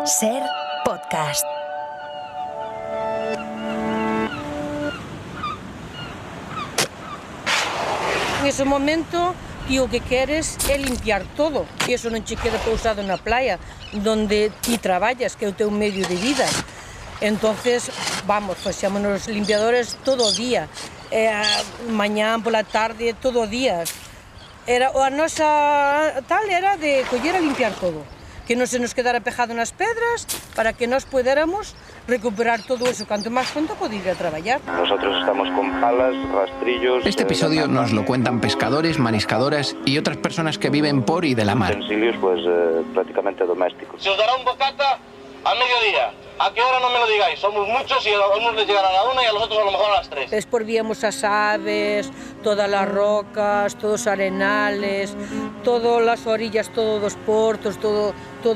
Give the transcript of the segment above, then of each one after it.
Ser Podcast. En ese momento, ti o que queres é limpiar todo, e iso non che queda pousado na playa, donde ti traballas, que é o teu medio de vida. Entonces, vamos, facíamos limpiadores todo o día, mañán, pola tarde, todo o día. A nosa tal era de coller a limpiar todo, que non se nos quedara pejado nas pedras, para que nós podéramos recuperar todo eso, canto máis pronto poder ir a traballar. Nosotros estamos con palas, rastrillos... Este episodio nos lo cuentan pescadores, mariscadoras y otras personas que viven por y de la mar. Utensilios, pues, prácticamente domésticos. Se os dará un bocata a mediodía. ¿A qué hora no me lo digáis? Somos muchos y a unos les llegará a la 1 y a los otros a lo mejor a las 3. Después víamos as aves, todas las rocas, todos os arenales, todas las orillas, todos os portos, todo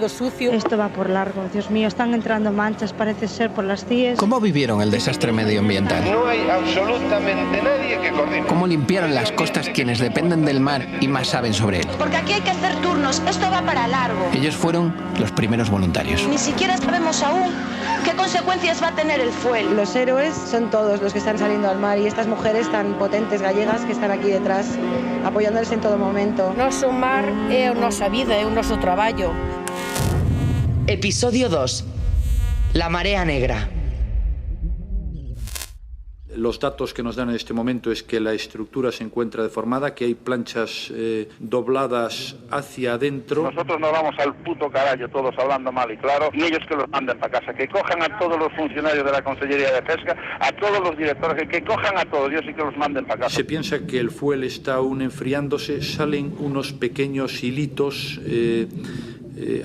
sucio. Esto va por largo, Dios mío, están entrando manchas, parece ser por las CIEs. ¿Cómo vivieron el desastre medioambiental? No hay absolutamente nadie que coordine. ¿Cómo limpiaron las costas quienes dependen del mar y más saben sobre él? Porque aquí hay que hacer turnos, esto va para largo. Ellos fueron los primeros voluntarios. Ni siquiera sabemos aún qué consecuencias va a tener el fuel. Los héroes son todos los que están saliendo al mar y estas mujeres tan potentes gallegas que están aquí detrás apoyándoles en todo momento. Noso mar é a nosa vida, é o noso traballo. Episodio 2. La marea negra. Los datos que nos dan en este momento es que la estructura se encuentra deformada, que hay planchas dobladas hacia adentro. Nosotros nos vamos al puto carajo, todos hablando mal y claro, y ellos que los manden para casa, que cojan a todos los funcionarios de la Consellería de Pesca, a todos los directores, que cojan a todos ellos y que los manden para casa. Se piensa que el fuel está aún enfriándose, salen unos pequeños hilitos.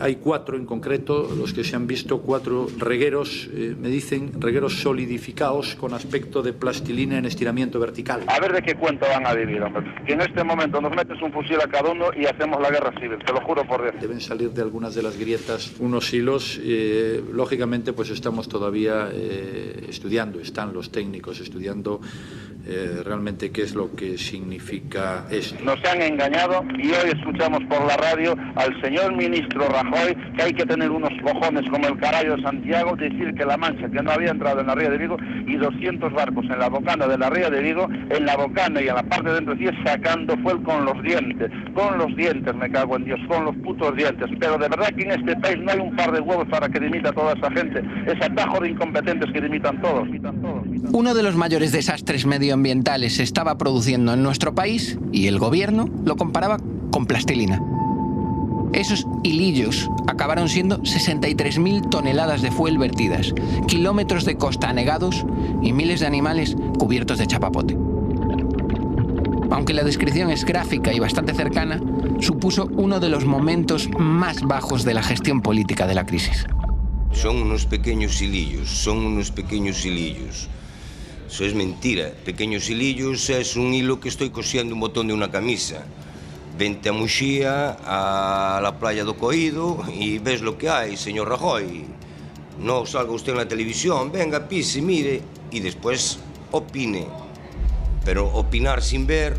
Hay 4 en concreto, los que se han visto, 4 regueros, me dicen, regueros solidificados con aspecto de plastilina en estiramiento vertical. A ver de qué cuento van a vivir, hombre. Que en este momento nos metes un fusil a cada uno y hacemos la guerra civil, te lo juro por Dios. Deben salir de algunas de las grietas unos hilos, lógicamente pues estamos todavía estudiando, están los técnicos estudiando realmente qué es lo que significa esto. Nos han engañado y hoy escuchamos por la radio al señor ministro Rajoy que hay que tener unos cojones como el carajo de Santiago, decir que la Mancha, que no había entrado en la ría de Vigo, y 200 barcos en la bocana de la ría de Vigo, en la bocana y en la parte de dentro sí, sacando fuel con los dientes, me cago en Dios, con los putos dientes. Pero de verdad que en este país no hay un par de huevos para que dimita toda esa gente, ese atajo de incompetentes que dimitan todos. Uno de los mayores desastres medioambientales se estaba produciendo en nuestro país y el gobierno lo comparaba con plastilina. Esos hilillos acabaron siendo 63.000 toneladas de fuel vertidas, kilómetros de costa anegados y miles de animales cubiertos de chapapote. Aunque la descripción es gráfica y bastante cercana, supuso uno de los momentos más bajos de la gestión política de la crisis. Son unos pequeños hilillos. Eso es mentira. Pequeños hilillos es un hilo que estoy cosiendo un botón de una camisa. Vente a Muxía, a la playa do Coído, y ves lo que hay, señor Rajoy. No salga usted en la televisión, venga, pise, mire, y después opine. Pero opinar sin ver,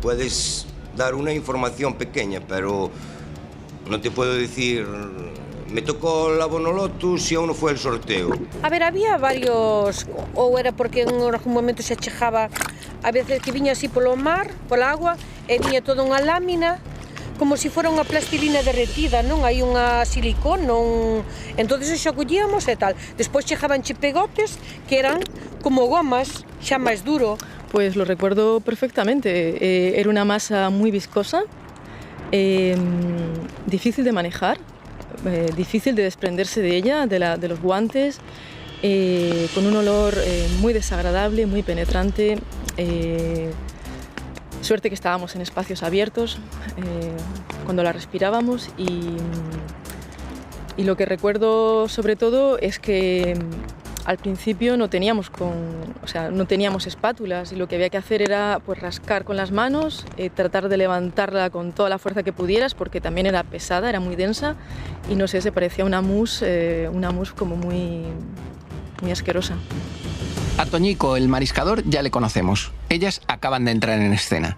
puedes dar una información pequeña, pero no te puedo decir... Me tocó la Bonolotus y aún no fue el sorteo. A ver, había varios, ou era porque en algún momento se achejaba, a veces que viña así polo mar, pola agua, e viña toda unha lámina, como se fora unha plastilina derretida, non? Hai unha silicón, non... Entonces xa collíamos e tal. Despois chegaban pegotes que eran como gomas, xa máis duro. Pues lo recuerdo perfectamente. Era una masa muy viscosa, difícil de manejar, difícil de desprenderse de ella, de los guantes, con un olor muy desagradable, muy penetrante. Suerte que estábamos en espacios abiertos cuando la respirábamos y lo que recuerdo sobre todo es que al principio no teníamos espátulas y lo que había que hacer era pues rascar con las manos, tratar de levantarla con toda la fuerza que pudieras porque también era pesada, era muy densa y no sé, se parecía una mousse como muy asquerosa. A Toñico, el mariscador, ya le conocemos. Ellas acaban de entrar en escena.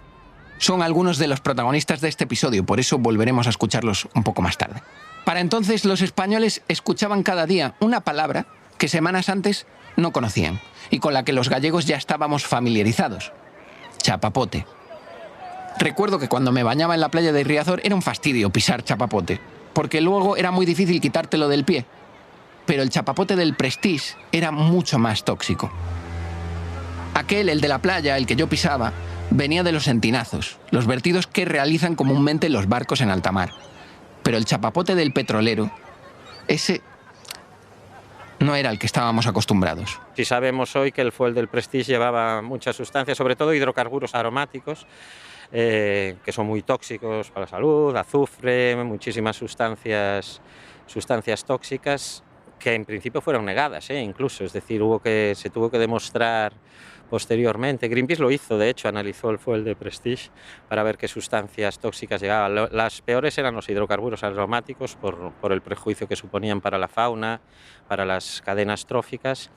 Son algunos de los protagonistas de este episodio, por eso volveremos a escucharlos un poco más tarde. Para entonces, los españoles escuchaban cada día una palabra que semanas antes no conocían y con la que los gallegos ya estábamos familiarizados: chapapote. Recuerdo que cuando me bañaba en la playa de Riazor era un fastidio pisar chapapote, porque luego era muy difícil quitártelo del pie. Pero el chapapote del Prestige era mucho más tóxico. Aquel, el de la playa, el que yo pisaba, venía de los entinazos, los vertidos que realizan comúnmente los barcos en alta mar. Pero el chapapote del petrolero, ese no era el que estábamos acostumbrados. Sí sabemos hoy que el fuel del Prestige llevaba muchas sustancias, sobre todo hidrocarburos aromáticos, que son muy tóxicos para la salud, azufre, muchísimas sustancias tóxicas que en principio fueron negadas, incluso, es decir, se tuvo que demostrar posteriormente. Greenpeace lo hizo, de hecho, analizó el fuel de Prestige para ver qué sustancias tóxicas llegaban. Las peores eran los hidrocarburos aromáticos por el prejuicio que suponían para la fauna, para las cadenas tróficas,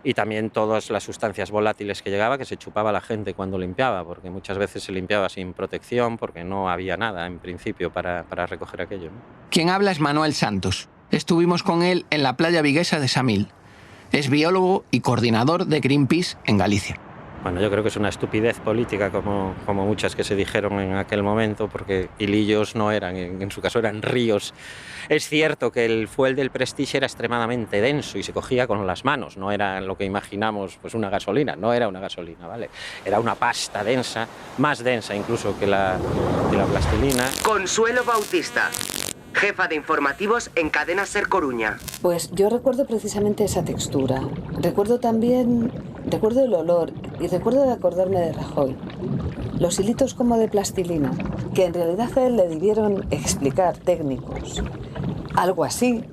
y también todas las sustancias volátiles que llegaba, que se chupaba la gente cuando limpiaba, porque muchas veces se limpiaba sin protección, porque no había nada en principio para recoger aquello, ¿no? Quien habla es Manuel Santos. Estuvimos con él en la playa viguesa de Samil. Es biólogo y coordinador de Greenpeace en Galicia. Bueno, yo creo que es una estupidez política como muchas que se dijeron en aquel momento, porque hilillos no eran, en su caso eran ríos. Es cierto que el fuel del Prestige era extremadamente denso y se cogía con las manos, no era lo que imaginamos, pues una gasolina, no era una gasolina, ¿vale? Era una pasta densa, más densa incluso que la plastilina. Consuelo Bautista, jefa de informativos en Cadena Ser Coruña. Pues yo recuerdo precisamente esa textura. Recuerdo el olor y recuerdo de acordarme de Rajoy. Los hilitos como de plastilina, que en realidad a él le debieron explicar técnicos. Algo así,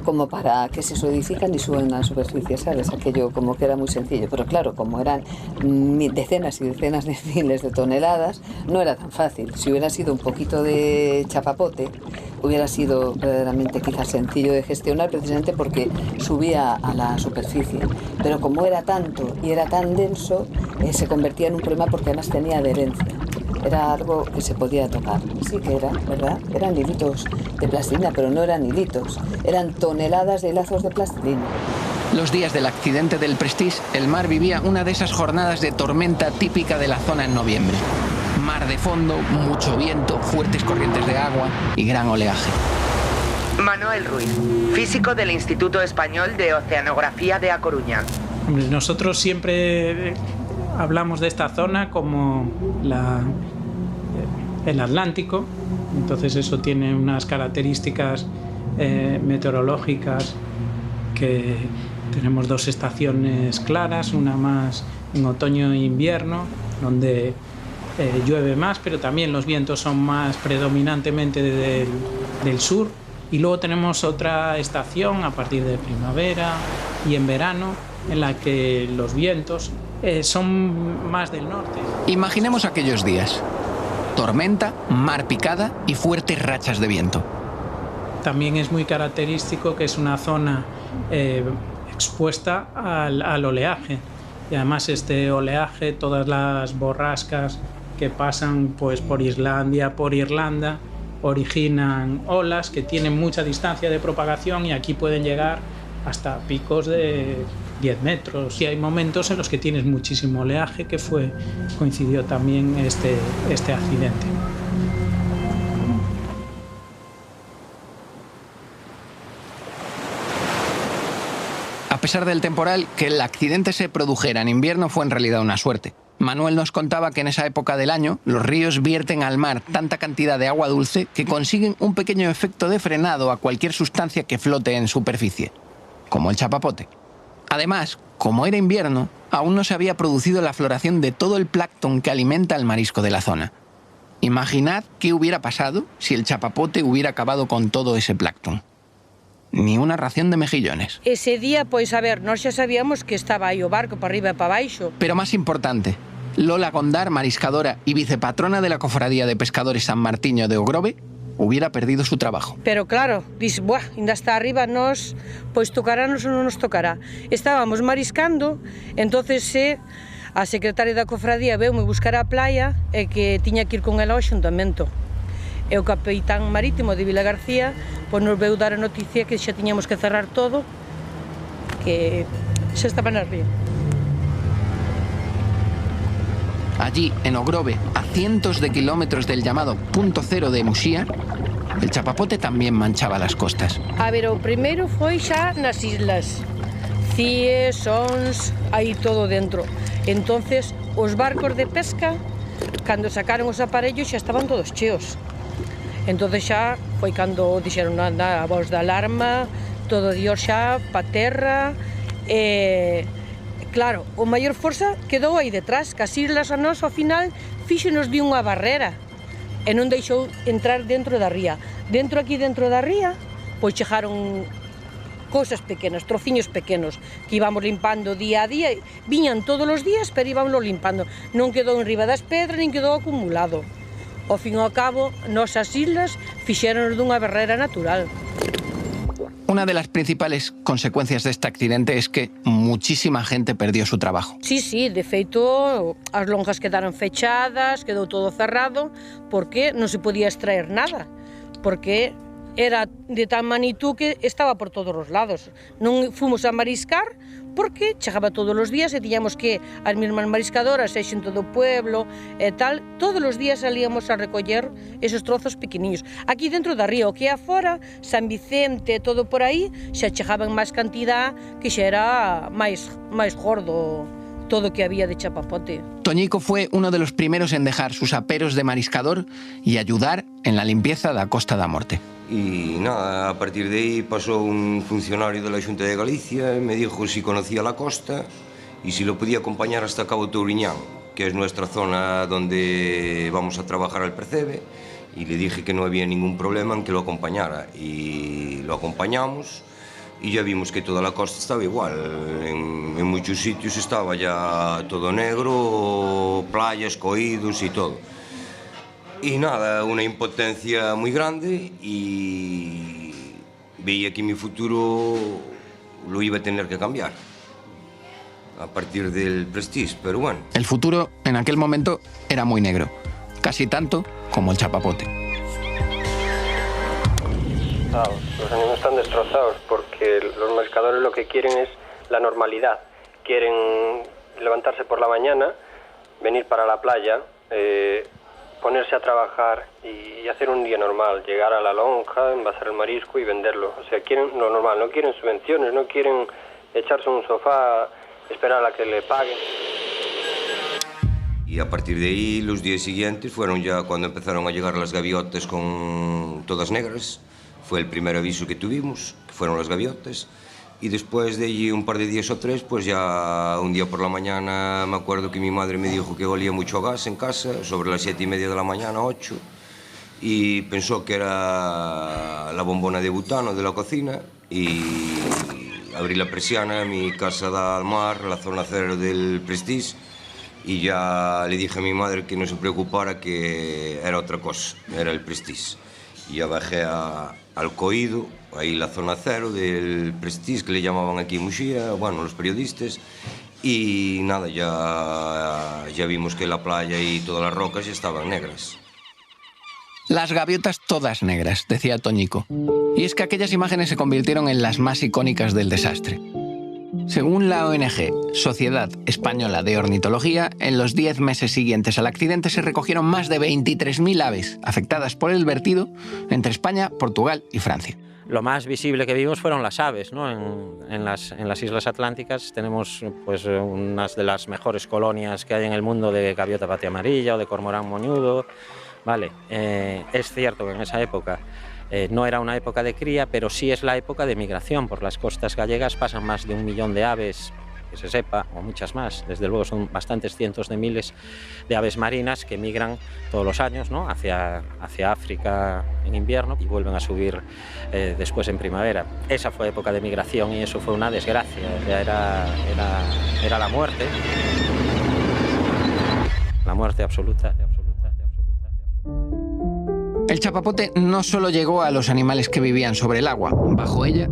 como para que se solidifican y suben a la superficie, ¿sabes? Aquello como que era muy sencillo, pero claro, como eran decenas y decenas de miles de toneladas, no era tan fácil. Si hubiera sido un poquito de chapapote, hubiera sido verdaderamente quizás sencillo de gestionar, precisamente porque subía a la superficie. Pero como era tanto y era tan denso, se convertía en un problema porque además tenía adherencia. Era algo que se podía tocar. Sí que era, ¿verdad? Eran hilitos de plastilina, pero no eran hilitos. Eran toneladas de hilazos de plastilina. Los días del accidente del Prestige, el mar vivía una de esas jornadas de tormenta típica de la zona en noviembre. Mar de fondo, mucho viento, fuertes corrientes de agua y gran oleaje. Manuel Ruiz, físico del Instituto Español de Oceanografía de A Coruña. Nosotros siempre hablamos de esta zona como el Atlántico, entonces eso tiene unas características meteorológicas, que tenemos dos estaciones claras, una más en otoño e invierno, donde llueve más, pero también los vientos son más predominantemente del sur, y luego tenemos otra estación a partir de primavera y en verano, en la que los vientos son más del norte. Imaginemos aquellos días: tormenta, mar picada y fuertes rachas de viento. También es muy característico que es una zona expuesta al oleaje, y además este oleaje, todas las borrascas que pasan pues por Islandia, por Irlanda, originan olas que tienen mucha distancia de propagación y aquí pueden llegar hasta picos de 10 metros. Y hay momentos en los que tienes muchísimo oleaje, que coincidió también este accidente. A pesar del temporal, que el accidente se produjera en invierno fue en realidad una suerte. Manuel nos contaba que en esa época del año los ríos vierten al mar tanta cantidad de agua dulce que consiguen un pequeño efecto de frenado a cualquier sustancia que flote en superficie, como el chapapote. Además, como era invierno, aún no se había producido la floración de todo el plancton que alimenta al marisco de la zona. Imaginad qué hubiera pasado si el chapapote hubiera acabado con todo ese plancton. Ni una ración de mejillones. Ese día, pois, a ver, nós xa sabíamos que estaba aí o barco para arriba e para baixo. Pero más importante, Lola Gondar, mariscadora y vicepatrona de la Cofradía de Pescadores San Martiño de Ogrove, hubiera perdido su trabajo. Pero claro, dices, buah, ainda está arriba, pois tocarános ou non nos tocará. Estábamos mariscando, entonces A secretaria da cofradía veume buscar á playa e que tiña que ir con ela ao xuntamento. E o capitán marítimo de Vilagarcía pois nos veu dar a noticia que xa tiñamos que cerrar todo, que xa estaba na ría. Allí, en Ogrove, a cientos de kilómetros del llamado punto cero de Muxía, el chapapote también manchaba las costas. A ver, o primeiro foi xa nas islas. Cies, Sons, aí todo dentro. Entonces, os barcos de pesca, cando sacaron os aparellos, xa estaban todos cheos. Entonces xa foi cando dixeron anda, a voz da alarma, todo Dios xa pa terra. Claro, o maior forza quedou aí detrás, que as islas a nós, ao final, fíxonos de unha barrera e non deixou entrar dentro da ría. Aquí dentro da ría, pois chegaron cousas pequenas, trociños pequenos, que íbamos limpando día a día, viñan todos os días, pero íbamos limpando. Non quedou en riba das pedras, nin quedou acumulado. Ao fin e ao cabo, nosas islas fixéronos dunha barrera natural. Una de las principales consecuencias de este accidente es que muchísima gente perdió su trabajo. Sí, de feito, as lonjas quedaron fechadas, quedou todo cerrado, porque non se podía extraer nada, porque era de tal magnitud que estaba por todos os lados. Non fomos a mariscar porque chegaba todos os días e tiñamos que as mesmas mariscadoras, en todo o pueblo e tal, todos os días salíamos a recoller esos trozos pequeniños. Aquí dentro da ría, o que é afora, San Vicente, todo por aí, xa chegaban máis cantidad que xa era máis gordo todo que había de chapapote. Toñico fue uno de los primeros en dejar sus aperos de mariscador y ayudar en la limpieza da Costa da Morte. Y nada, a partir de ahí pasó un funcionario de la Xunta de Galicia y me dijo si conocía la costa y si lo podía acompañar hasta Cabo Touriñán, que es nuestra zona donde vamos a trabajar al percebe, y le dije que no había ningún problema en que lo acompañara, y lo acompañamos y ya vimos que toda la costa estaba igual. En muchos sitios estaba ya todo negro, playas, coídos y todo. Y nada, una impotencia muy grande, y veía que mi futuro lo iba a tener que cambiar a partir del Prestige, pero bueno. El futuro en aquel momento era muy negro, casi tanto como el chapapote. Los ánimos están destrozados porque los mariscadores lo que quieren es la normalidad. Quieren levantarse por la mañana, venir para la playa, ponerse a trabajar y hacer un día normal, llegar a la lonja, envasar el marisco y venderlo. O sea, quieren lo normal, no quieren subvenciones, no quieren echarse en un sofá, esperar a que le paguen. Y a partir de ahí, los días siguientes fueron ya cuando empezaron a llegar las gaviotas con todas negras. Fue el primer aviso que tuvimos, que fueron las gaviotas. Y después de allí, un par de días o tres, pues ya un día por la mañana me acuerdo que mi madre me dijo que olía mucho gas en casa, sobre las 7:30 de la mañana, 8, y pensó que era la bombona de butano de la cocina, y abrí la persiana, mi casa da al mar, la zona cero del Prestige, y ya le dije a mi madre que no se preocupara, que era otra cosa, era el Prestige. Y ya bajé al Coído, ahí la zona cero del Prestige, que le llamaban aquí Muxía, bueno, los periodistas, y nada, ya vimos que la playa y todas las rocas ya estaban negras. Las gaviotas todas negras, decía Toñico. Y es que aquellas imágenes se convirtieron en las más icónicas del desastre. Según la ONG Sociedad Española de Ornitología, en los 10 meses siguientes al accidente se recogieron más de 23.000 aves afectadas por el vertido entre España, Portugal y Francia. Lo más visible que vimos fueron las aves, ¿no? En las Islas Atlánticas tenemos pues, unas de las mejores colonias que hay en el mundo de gaviota patia amarilla o de cormorán moñudo. Vale, es cierto que en esa época no era una época de cría, pero sí es la época de migración. Por las costas gallegas pasan más de 1 millón de aves, que se sepa, o muchas más. Desde luego son bastantes cientos de miles de aves marinas que migran todos los años, ¿no? hacia África en invierno y vuelven a subir después en primavera. Esa fue época de migración y eso fue una desgracia. Ya era la muerte. La muerte absoluta. El chapapote no solo llegó a los animales que vivían sobre el agua. Bajo ella,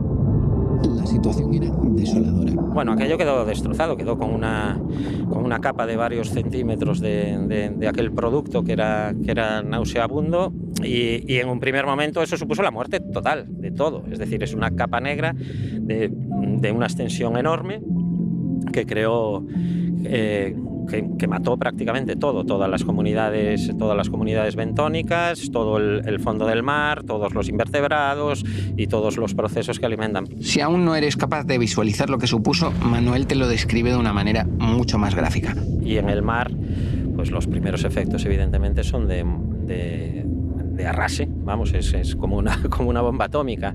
la situación era desoladora. Bueno, aquello quedó destrozado, quedó con una capa de varios centímetros de aquel producto que era nauseabundo y en un primer momento eso supuso la muerte total de todo. Es decir, es una capa negra de una extensión enorme que creó... Que mató prácticamente todas las comunidades bentónicas, todo el fondo del mar, todos los invertebrados y todos los procesos que alimentan. Si aún no eres capaz de visualizar lo que supuso, Manuel te lo describe de una manera mucho más gráfica. Y en el mar, pues los primeros efectos evidentemente son de arrase, vamos, es como una bomba atómica.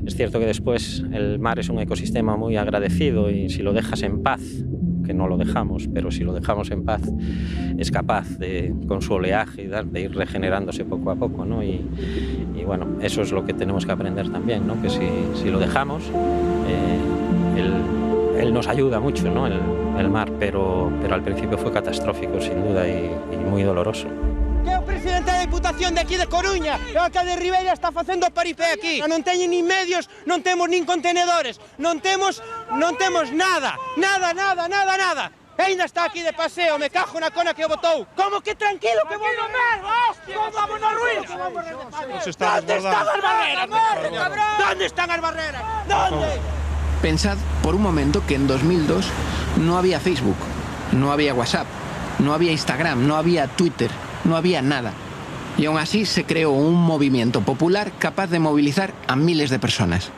Es cierto que después el mar es un ecosistema muy agradecido y si lo dejas en paz, que no lo dejamos, pero si lo dejamos en paz es capaz con su oleaje de ir regenerándose poco a poco, ¿no? Y bueno, eso es lo que tenemos que aprender también, ¿no? Que si lo dejamos, él nos ayuda mucho, ¿no? El mar, pero al principio fue catastrófico, sin duda, y muy doloroso. Que é o presidente da Diputación de aquí de Coruña e o alcalde de Ribeira está facendo paripé aquí. Non teñen nin medios, non temos nin contenedores, non temos nada. E ainda está aquí de paseo, me cajo na cona que o botou. Como que tranquilo que vou no mar, hostia, vamos no ruido. ¿Dónde están as barreras, cabrón? ¿Dónde están as barreras? ¿Dónde? Pensad por un momento que en 2002 no había Facebook, no había WhatsApp, no había Instagram, no había Twitter, no había nada. Y aún así se creó un movimiento popular capaz de movilizar a miles de personas.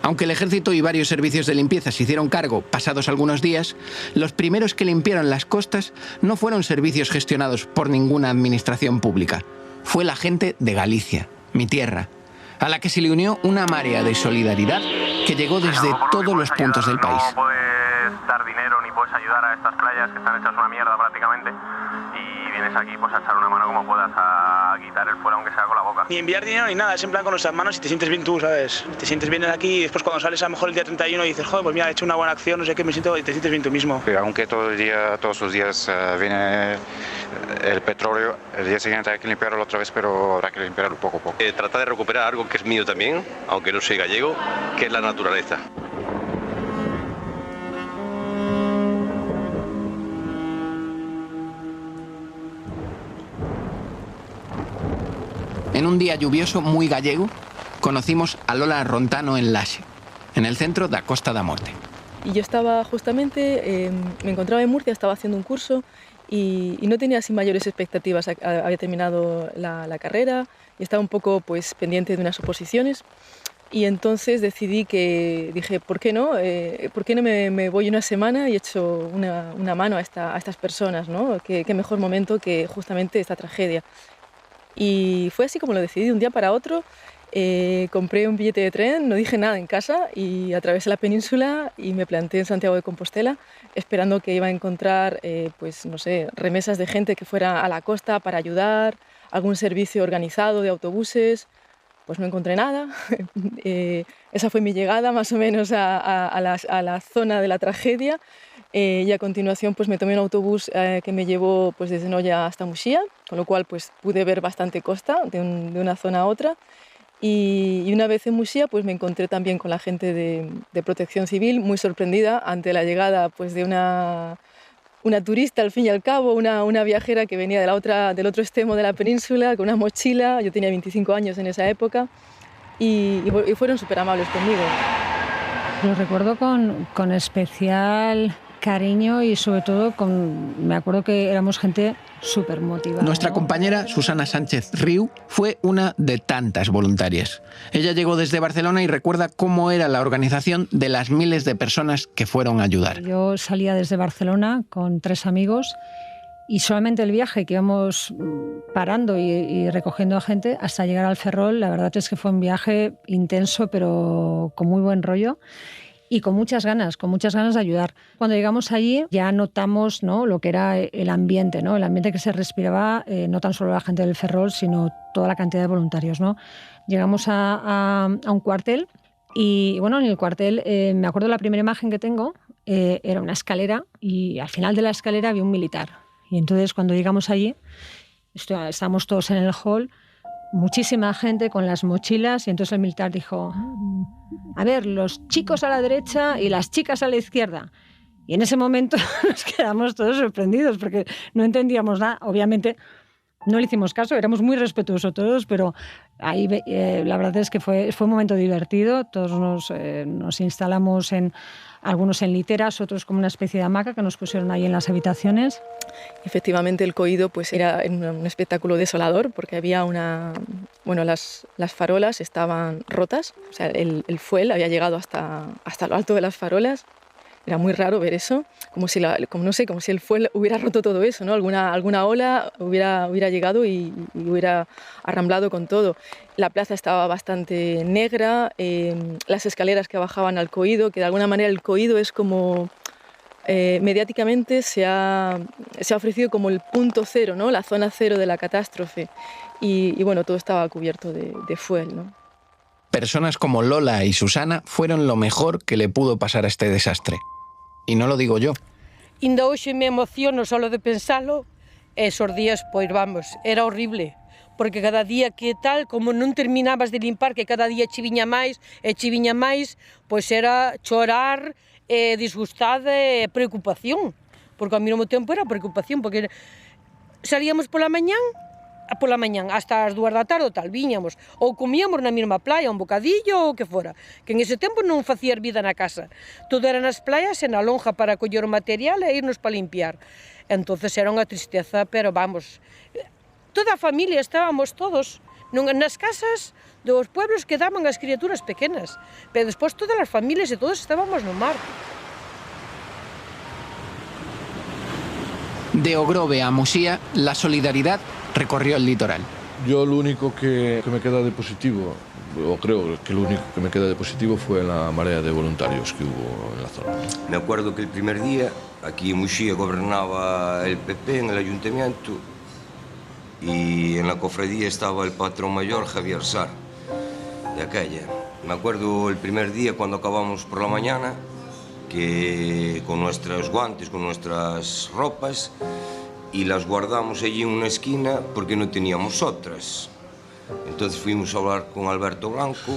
Aunque el ejército y varios servicios de limpieza se hicieron cargo pasados algunos días, los primeros que limpiaron las costas no fueron servicios gestionados por ninguna administración pública. Fue la gente de Galicia, mi tierra, a la que se le unió una marea de solidaridad que llegó desde todos los puntos del país. No puedes dar dinero ni puedes ayudar a estas playas que están hechas una mierda prácticamente y vienes aquí pues a echar una mano como puedas a quitar el fuera aunque sea con la boca. Ni enviar dinero ni nada, es en plan con nuestras manos y te sientes bien tú, ¿sabes? Te sientes bien aquí y después cuando sales a lo mejor el día 31 y dices, joder, pues mira, he hecho una buena acción, no sé qué, me siento y te sientes bien tú mismo. Aunque todos los días viene el petróleo, el día siguiente hay que limpiarlo otra vez, pero habrá que limpiarlo poco a poco. Trata de recuperar algo que es mío también, aunque no soy gallego, que es la naturaleza. En un día lluvioso muy gallego, conocimos a Lola Rontano en Laxe, en el centro da Costa da Morte. Y yo estaba justamente, me encontraba en Murcia, estaba haciendo un curso y no tenía así mayores expectativas. Había terminado la carrera y estaba un poco pues, pendiente de unas oposiciones. Y entonces dije, ¿por qué no? ¿Por qué no me voy una semana y echo una mano a estas personas, ¿no? ¿Qué mejor momento que justamente esta tragedia? Y fue así como lo decidí, de un día para otro. Compré un billete de tren, no dije nada en casa y atravesé la península y me planté en Santiago de Compostela esperando que iba a encontrar, pues no sé, remesas de gente que fuera a la costa para ayudar, algún servicio organizado de autobuses. Pues no encontré nada. Esa fue mi llegada más o menos a la zona de la tragedia. Y a continuación pues me tomé un autobús que me llevó pues, desde Noia hasta Muxía, con lo cual pues, pude ver bastante costa de una zona a otra. Y una vez en Muxía pues, me encontré también con la gente de Protección Civil, muy sorprendida ante la llegada pues, de una turista, al fin y al cabo, una viajera que venía del otro extremo de la península con una mochila. Yo tenía 25 años en esa época y fueron súper amables conmigo. Lo recuerdo con especial cariño y sobre todo me acuerdo que éramos gente súper motivada. Nuestra compañera Susana Sánchez Riu fue una de tantas voluntarias. Ella llegó desde Barcelona y recuerda cómo era la organización de las miles de personas que fueron a ayudar. Yo salía desde Barcelona con 3 amigos y solamente el viaje que íbamos parando y recogiendo a gente hasta llegar al Ferrol, la verdad es que fue un viaje intenso pero con muy buen rollo. Y con muchas ganas de ayudar. Cuando llegamos allí ya notamos, ¿no?, lo que era el ambiente, ¿no?, el ambiente que se respiraba, no tan solo la gente del Ferrol, sino toda la cantidad de voluntarios, ¿no? Llegamos a un cuartel y, bueno, en el cuartel, me acuerdo la primera imagen que tengo, era una escalera y al final de la escalera había un militar. Y entonces cuando llegamos allí, estábamos todos en el hall, muchísima gente con las mochilas y entonces el militar dijo, a ver, los chicos a la derecha y las chicas a la izquierda. Y en ese momento nos quedamos todos sorprendidos porque no entendíamos nada. Obviamente no le hicimos caso, éramos muy respetuosos todos, pero ahí la verdad es que fue un momento divertido. Todos nos instalamos algunos en literas, otros como una especie de hamaca que nos pusieron ahí en las habitaciones. Efectivamente, el coído pues era un espectáculo desolador porque había las farolas estaban rotas, o sea, el fuel había llegado hasta lo alto de las farolas. Era muy raro ver eso, como si el fuel hubiera roto todo eso, ¿no? Alguna ola hubiera llegado y hubiera arramblado con todo. La plaza estaba bastante negra, las escaleras que bajaban al coído, que de alguna manera el coído es como mediáticamente se ha ofrecido como el punto cero, ¿no? La zona cero de la catástrofe. Y bueno, todo estaba cubierto de fuel, ¿no? Personas como Lola y Susana fueron lo mejor que le pudo pasar a este desastre. Y no lo digo yo. Ainda hoxe me emociono solo de pensalo. Esos días, pois vamos, era horrible. Porque cada día que tal, como non terminabas de limpar, que cada día chiviña máis, pois era chorar, disgustada e preocupación. Porque ao mesmo tempo era preocupación, porque salíamos pola mañán hasta as 2 da tarde ou tal, viñamos, ou comíamos na mesma playa, un bocadillo ou o que fora, que en ese tempo non facía vida na casa, todo era nas playas e na lonja para coller o material e irnos para limpiar. Entonces era unha tristeza, pero vamos, toda a familia estábamos todos, nas casas dos pueblos quedaban as criaturas pequenas, pero despois todas as familias e todos estábamos no mar. De Ogrove a Muxía, la solidaridad recorrió el litoral. Yo lo único que me queda de positivo, o creo que lo único que me queda de positivo fue la marea de voluntarios que hubo en la zona. Me acuerdo que el primer día aquí en Muxía gobernaba el PP en el ayuntamiento y en la cofradía estaba el patrón mayor Javier Sar de aquella. Me acuerdo el primer día cuando acabamos por la mañana que con nuestros guantes, con nuestras ropas y las guardamos allí en una esquina porque no teníamos otras. Entonces fuimos a hablar con Alberto Blanco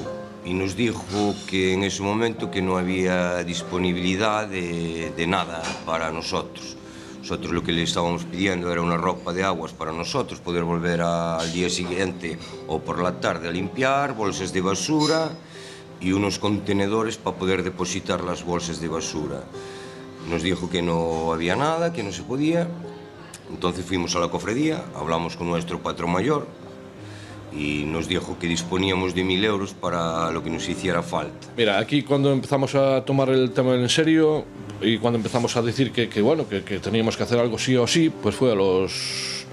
y nos dijo que en ese momento que no había disponibilidad de nada para nosotros. Nosotros lo que le estábamos pidiendo era una ropa de aguas para nosotros, poder volver al día siguiente o por la tarde a limpiar, bolsas de basura y unos contenedores para poder depositar las bolsas de basura. Nos dijo que no había nada, que no se podía. Entonces fuimos a la cofradía, hablamos con nuestro patrón mayor y nos dijo que disponíamos de 1.000 euros para lo que nos hiciera falta. Mira, aquí cuando empezamos a tomar el tema en serio y cuando empezamos a decir que teníamos que hacer algo sí o sí, pues fue a los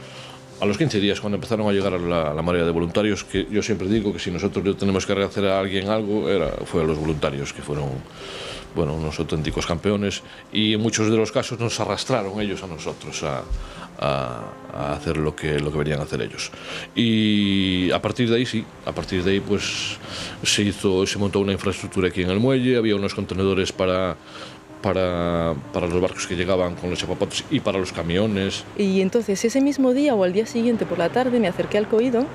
15 días cuando empezaron a llegar la marea de voluntarios, que yo siempre digo que si nosotros le tenemos que hacer a alguien algo, fue a los voluntarios, que fueron unos auténticos campeones y en muchos de los casos nos arrastraron ellos a nosotros a hacer lo que venían a hacer ellos. Y a partir de ahí pues se montó una infraestructura aquí en el muelle, había unos contenedores para los barcos que llegaban con los chapapotes y para los camiones. Y entonces ese mismo día o al día siguiente por la tarde me acerqué al coído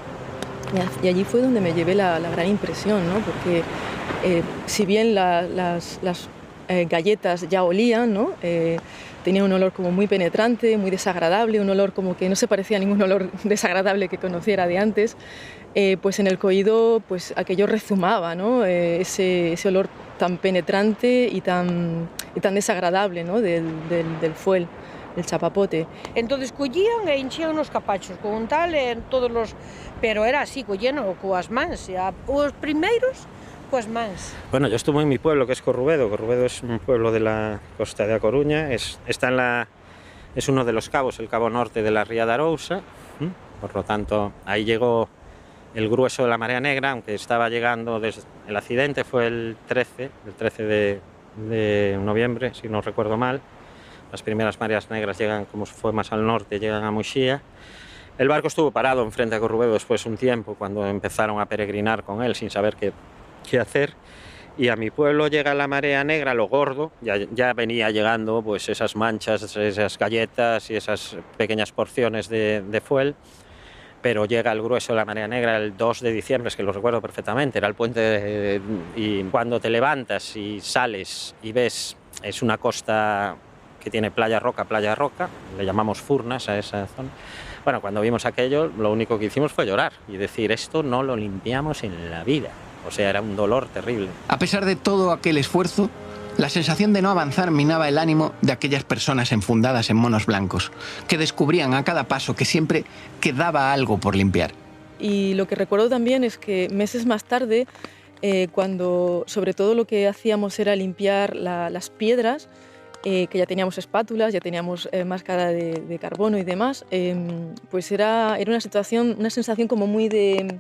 y allí fue donde me llevé la gran impresión, ¿no? Porque si bien las galletas ya olían, ¿no? Tenía un olor como muy penetrante, muy desagradable, un olor como que no se parecía a ningún olor desagradable que conociera de antes, pues en el coído pues aquello rezumaba, ¿no? Ese olor tan penetrante y tan desagradable, ¿no? del fuel, del chapapote. Entonces collían e enchían os capachos con tal todos los, pero era así, colleno coas mans, os primeiros coas mans. Bueno, yo estuve en mi pueblo, que es Corrubedo. Corrubedo es un pueblo de la costa de A Coruña, es uno de los cabos, el cabo norte de la ría de Arousa, por lo tanto ahí llegó el grueso de la marea negra, aunque estaba llegando desde el accidente fue el 13 de noviembre, si no recuerdo mal. Las primeras mareas negras llegan, como fue más al norte, llegan a Muxía. El barco estuvo parado enfrente a Corrubedo después un tiempo, cuando empezaron a peregrinar con él sin saber qué hacer. Y a mi pueblo llega la marea negra, lo gordo, ya venía llegando pues esas manchas, esas galletas y esas pequeñas porciones de fuel. pero llega el grueso de la marea negra el 2 de diciembre, es que lo recuerdo perfectamente, era el puente y cuando te levantas y sales y ves, es una costa que tiene playa roca, le llamamos Furnas a esa zona. Bueno, cuando vimos aquello, lo único que hicimos fue llorar y decir, esto no lo limpiamos en la vida. O sea, era un dolor terrible. A pesar de todo aquel esfuerzo, la sensación de no avanzar minaba el ánimo de aquellas personas enfundadas en monos blancos, que descubrían a cada paso que siempre quedaba algo por limpiar. Y lo que recuerdo también es que meses más tarde, cuando sobre todo lo que hacíamos era limpiar las piedras, que ya teníamos espátulas, ya teníamos máscara de carbono y demás, pues era una sensación como muy de...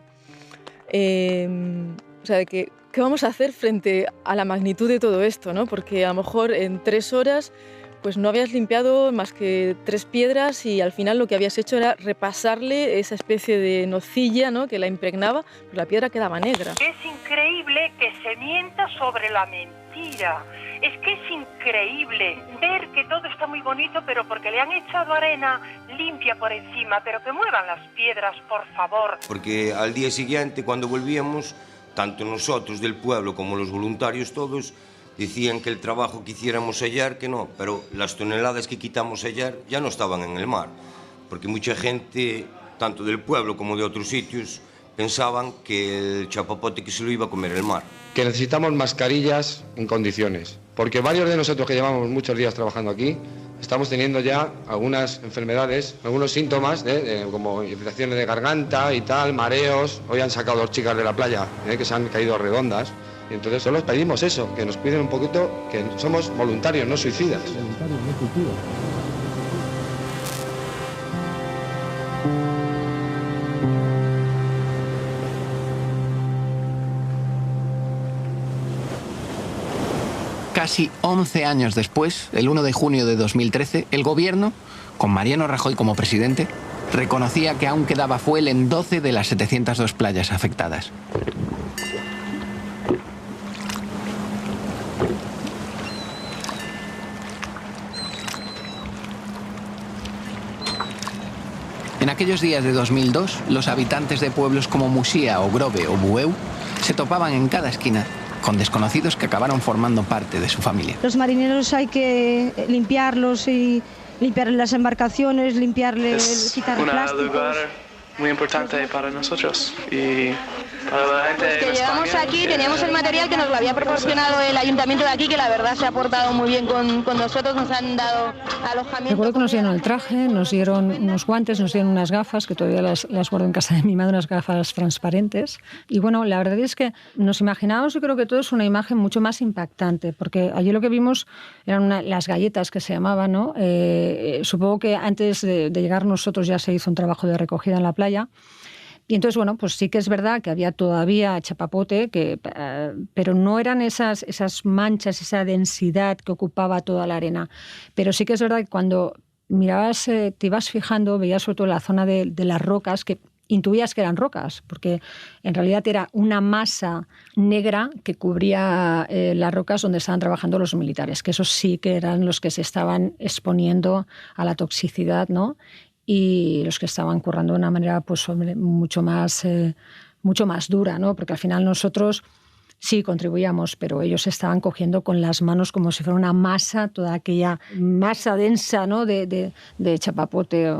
o sea, de que ¿qué vamos a hacer frente a la magnitud de todo esto, ¿no? Porque a lo mejor en 3 horas pues no habías limpiado más que 3 piedras y al final lo que habías hecho era repasarle esa especie de nocilla, ¿no?, que la impregnaba, pero la piedra quedaba negra. Es increíble que se mienta sobre la mentira. Es que es increíble ver que todo está muy bonito, pero porque le han echado arena limpia por encima, pero que muevan las piedras, por favor. Porque al día siguiente, cuando volvíamos, tanto nosotros del pueblo como los voluntarios todos, decían que el trabajo que hiciéramos ayer, que no, pero las toneladas que quitamos ayer ya no estaban en el mar, porque mucha gente, tanto del pueblo como de otros sitios, pensaban que el chapapote que se lo iba a comer el mar. Que necesitamos mascarillas en condiciones, porque varios de nosotros que llevamos muchos días trabajando aquí, estamos teniendo ya algunas enfermedades, algunos síntomas, como infecciones de garganta y tal, mareos. Hoy han sacado 2 chicas de la playa, que se han caído redondas. Y entonces solo pedimos eso, que nos cuiden un poquito, que somos voluntarios, no suicidas. Voluntarios, no suicidas. Casi 11 años después, el 1 de junio de 2013, el gobierno, con Mariano Rajoy como presidente, reconocía que aún quedaba fuel en 12 de las 702 playas afectadas. En aquellos días de 2002, los habitantes de pueblos como Muxía o Grove o Bueu se topaban en cada esquina con desconocidos que acabaron formando parte de su familia. Los marineros hay que limpiarlos y limpiar las embarcaciones, quitar plásticos. Es un lugar muy importante para nosotros y para la gente. Pues que llegamos aquí, teníamos el material que nos lo había proporcionado el ayuntamiento de aquí, que la verdad se ha portado muy bien con nosotros, nos han dado alojamiento. Recuerdo que nos dieron el traje, nos dieron unos guantes, nos dieron unas gafas, que todavía las guardo en casa de mi madre, unas gafas transparentes. Y bueno, la verdad es que nos imaginábamos, yo creo que todo es una imagen mucho más impactante, porque allí lo que vimos eran las galletas que se llamaban, ¿no? Supongo que antes de llegar nosotros ya se hizo un trabajo de recogida en la playa. Y entonces, bueno, pues sí que es verdad que había todavía chapapote, pero no eran esas manchas, esa densidad que ocupaba toda la arena. Pero sí que es verdad que cuando mirabas, te ibas fijando, veías sobre todo la zona de las rocas, que intuías que eran rocas, porque en realidad era una masa negra que cubría las rocas donde estaban trabajando los militares, que esos sí que eran los que se estaban exponiendo a la toxicidad, ¿no? Y los que estaban currando de una manera pues, mucho más dura, ¿no? Porque al final nosotros sí contribuíamos, pero ellos estaban cogiendo con las manos como si fuera una masa, toda aquella masa densa, ¿no? de chapapote.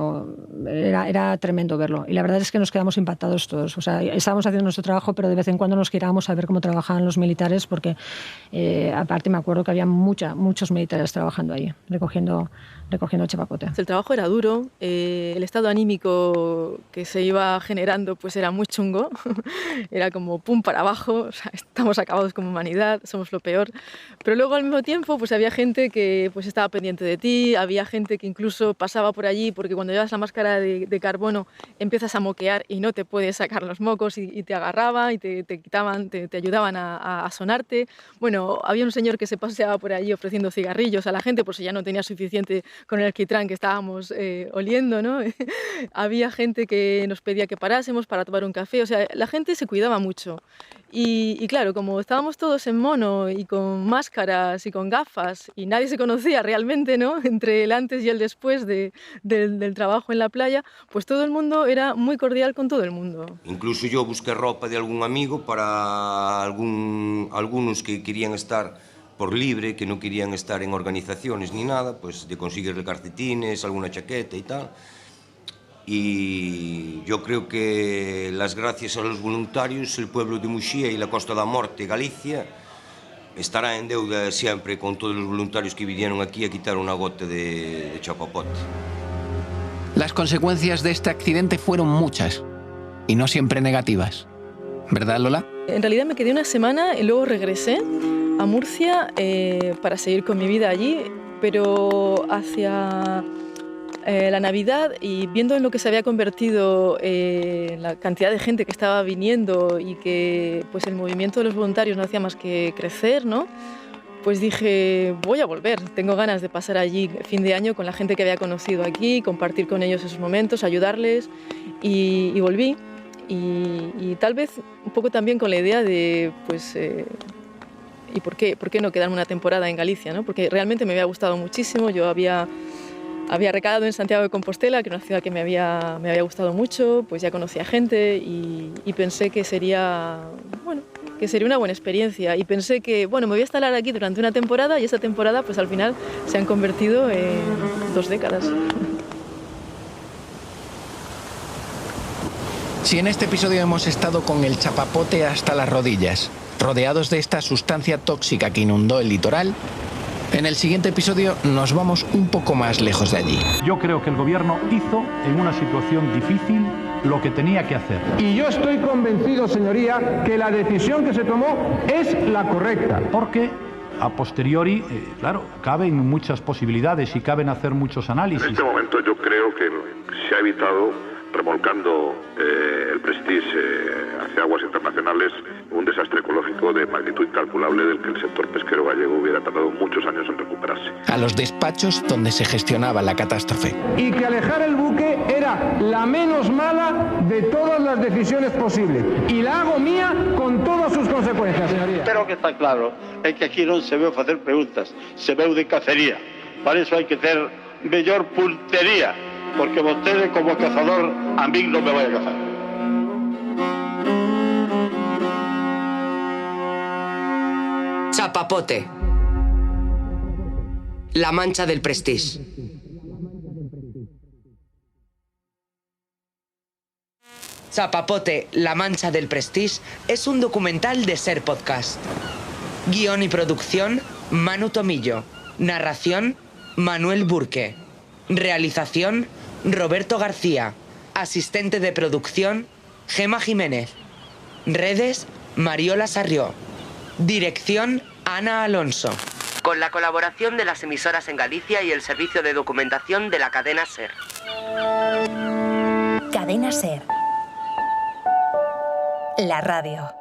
Era tremendo verlo. Y la verdad es que nos quedamos impactados todos. O sea, estábamos haciendo nuestro trabajo, pero de vez en cuando nos girábamos a ver cómo trabajaban los militares, porque aparte me acuerdo que había muchos militares trabajando ahí, recogiendo chapapote. El trabajo era duro, el estado anímico que se iba generando pues era muy chungo, era como pum para abajo, o sea, estamos acabados como humanidad, somos lo peor, pero luego al mismo tiempo pues había gente que pues estaba pendiente de ti, había gente que incluso pasaba por allí porque cuando llevas la máscara de carbono empiezas a moquear y no te puedes sacar los mocos y te agarraba y te quitaban, te ayudaban a sonarte. Bueno, había un señor que se paseaba por allí ofreciendo cigarrillos a la gente por si ya no tenía suficiente con el alquitrán que estábamos oliendo, ¿no? Había gente que nos pedía que parásemos para tomar un café, o sea, la gente se cuidaba mucho. Y claro, como estábamos todos en mono y con máscaras y con gafas y nadie se conocía realmente, ¿no? Entre el antes y el después del trabajo en la playa, pues todo el mundo era muy cordial con todo el mundo. Incluso yo busqué ropa de algún amigo para algunos que querían estar por libre, que no querían estar en organizaciones ni nada, pues de conseguirle calcetines, alguna chaqueta y tal. Y yo creo que las gracias a los voluntarios, el pueblo de Muxía y la Costa da Morte, Galicia, estará en deuda siempre con todos los voluntarios que vinieron aquí a quitar una gota de chapapote. Las consecuencias de este accidente fueron muchas y no siempre negativas. ¿Verdad, Lola? En realidad me quedé una semana y luego regresé a Murcia para seguir con mi vida allí, pero hacia la Navidad, y viendo en lo que se había convertido la cantidad de gente que estaba viniendo y que pues el movimiento de los voluntarios no hacía más que crecer, ¿no? Pues dije, voy a volver, tengo ganas de pasar allí fin de año con la gente que había conocido aquí, compartir con ellos esos momentos, ayudarles, y volví. Y tal vez un poco también con la idea de, pues, ¿y por qué no quedarme una temporada en Galicia, ¿no? Porque realmente me había gustado muchísimo, yo había recalado en Santiago de Compostela, que era una ciudad que me había gustado mucho, pues ya conocía gente y pensé que sería, bueno, que sería una buena experiencia. Y pensé que, bueno, me voy a instalar aquí durante una temporada y esa temporada, pues al final se han convertido en 2 décadas. Si en este episodio hemos estado con el chapapote hasta las rodillas, rodeados de esta sustancia tóxica que inundó el litoral, en el siguiente episodio nos vamos un poco más lejos de allí. Yo creo que el gobierno hizo en una situación difícil lo que tenía que hacer. Y yo estoy convencido, señoría, que la decisión que se tomó es la correcta. Porque a posteriori, claro, caben muchas posibilidades y caben hacer muchos análisis. En este momento yo creo que se ha evitado, remolcando el Prestige hacia aguas internacionales, un desastre ecológico de magnitud incalculable del que el sector pesquero gallego hubiera tardado muchos años en recuperarse. A los despachos donde se gestionaba la catástrofe. Y que alejar el buque era la menos mala de todas las decisiones posibles. Y la hago mía con todas sus consecuencias, señoría. Pero que está claro es que aquí no se veu facer preguntas, se veu de cacería. Para eso hay que ter mellor puntería, porque vostede como cazador a mí no me vai a cazar. Chapapote. La mancha del Prestige. Chapapote, la mancha del Prestige es un documental de Ser Podcast. Guión y producción, Manu Tomillo. Narración, Manuel Burque. Realización, Roberto García. Asistente de producción, Gema Jiménez. Redes, Mariola Sarrió. Dirección, Ana Alonso. Con la colaboración de las emisoras en Galicia y el servicio de documentación de la cadena SER. Cadena SER. La radio.